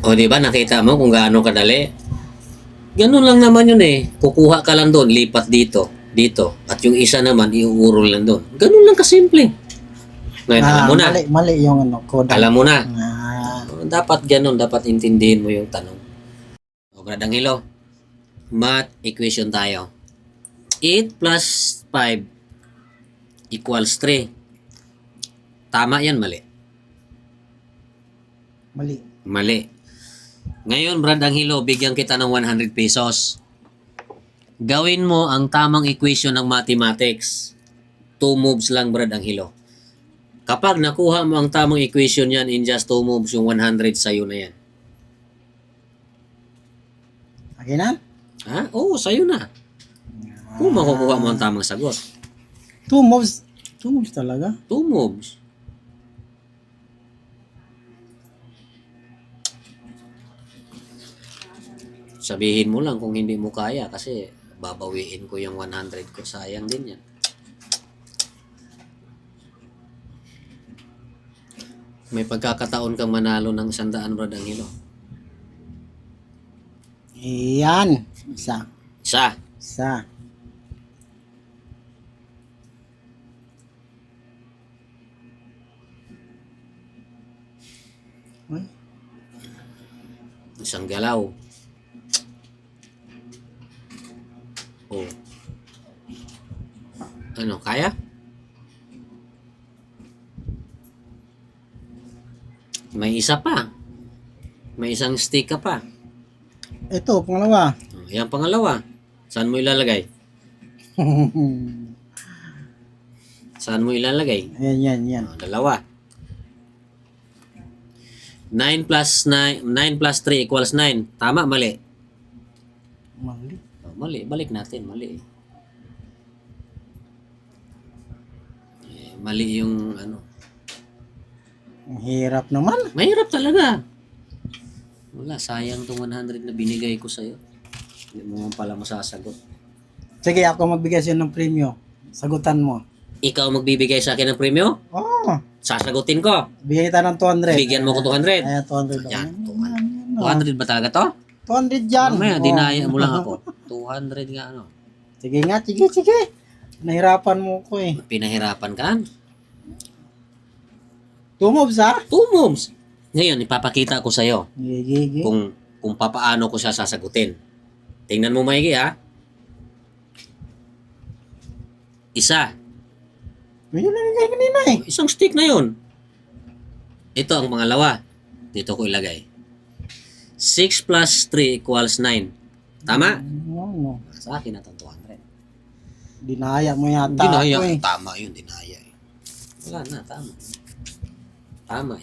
O, di ba? Nakita mo kung gaano kadali? Ganun lang naman yun eh. Kukuha ka lang doon, lipat dito, dito. At yung isa naman, iuurol lang doon. Ganun lang kasimple. Ngayon, alam mo na. Mali yung ano, code. Alam mo na. Ah, Dapat ganun, dapat intindihin mo yung tanong. O, Brad Angelo, math equation tayo. 8 plus 5 equals 3. Tama yan, mali? mali. Mali. Ngayon, Brad Angelo, bigyan kita ng 100 pesos. Gawin mo ang tamang equation ng mathematics. 2 moves lang, Brad Angelo. Kapag nakuha mo ang tamang equation yan in just 2 moves, yung 100 sa'yo na yan. Okay na? Ha? Oo, sa'yo na. Kung makukuha mo ang tamang sagot. 2 moves. 2 moves talaga. 2 moves. Sabihin mo lang kung hindi mo kaya kasi babawiin ko yung 100 ko. Sayang din yan. May pagkakataon kang manalo ng 100, Brad Angelo. Yan. Isa. Isa. Isa. Uy. Isang galaw. Oh. Ano, kaya? May isa pa. May isang stick ka pa. Ito, pangalawa. Oh, yan pangalawa. Saan mo ilalagay? Saan mo ilalagay? Yan. Oh, dalawa. 9 plus 3 equals 9. Tama, mali? Mali. Oh, mali. Balik natin. Mali. Mali yung ano. Ang hirap naman. Mahirap talaga. Wala, sayang tong 100 na binigay ko sa'yo. Hindi mo pala masasagot. Sige, ako magbigay sa'yo ng premyo. Sagutan mo. Ikaw magbibigay sa akin ng premyo? Oh, Sasagutin ko. bigyan kita ng 200. Bigyan mo ko 200. Ayan, 200. Yan, Yan, 200 ba talaga to? 200 dyan. Mamaya, Oh. dinaya mo lang ako. 200 nga ano. Sige nga, sige. Nahirapan mo ko eh. Pinahirapan ka? 2 moves ha? 2 moves. Ngayon, ipapakita ko sa'yo Gigi. kung papaano ko siya sasagutin. Tingnan mo maigi ha. Isa. Yun na nilagay kanina eh. Isang stick na yun. Ito ang pangalawa. Dito ko ilagay. 6 plus 3 equals 9. Tama? Ano? Sa akin na itong 200. Dinaya mo yata Dinaya. ako eh. Tama yun, dinaya. Wala na, tama. Tama.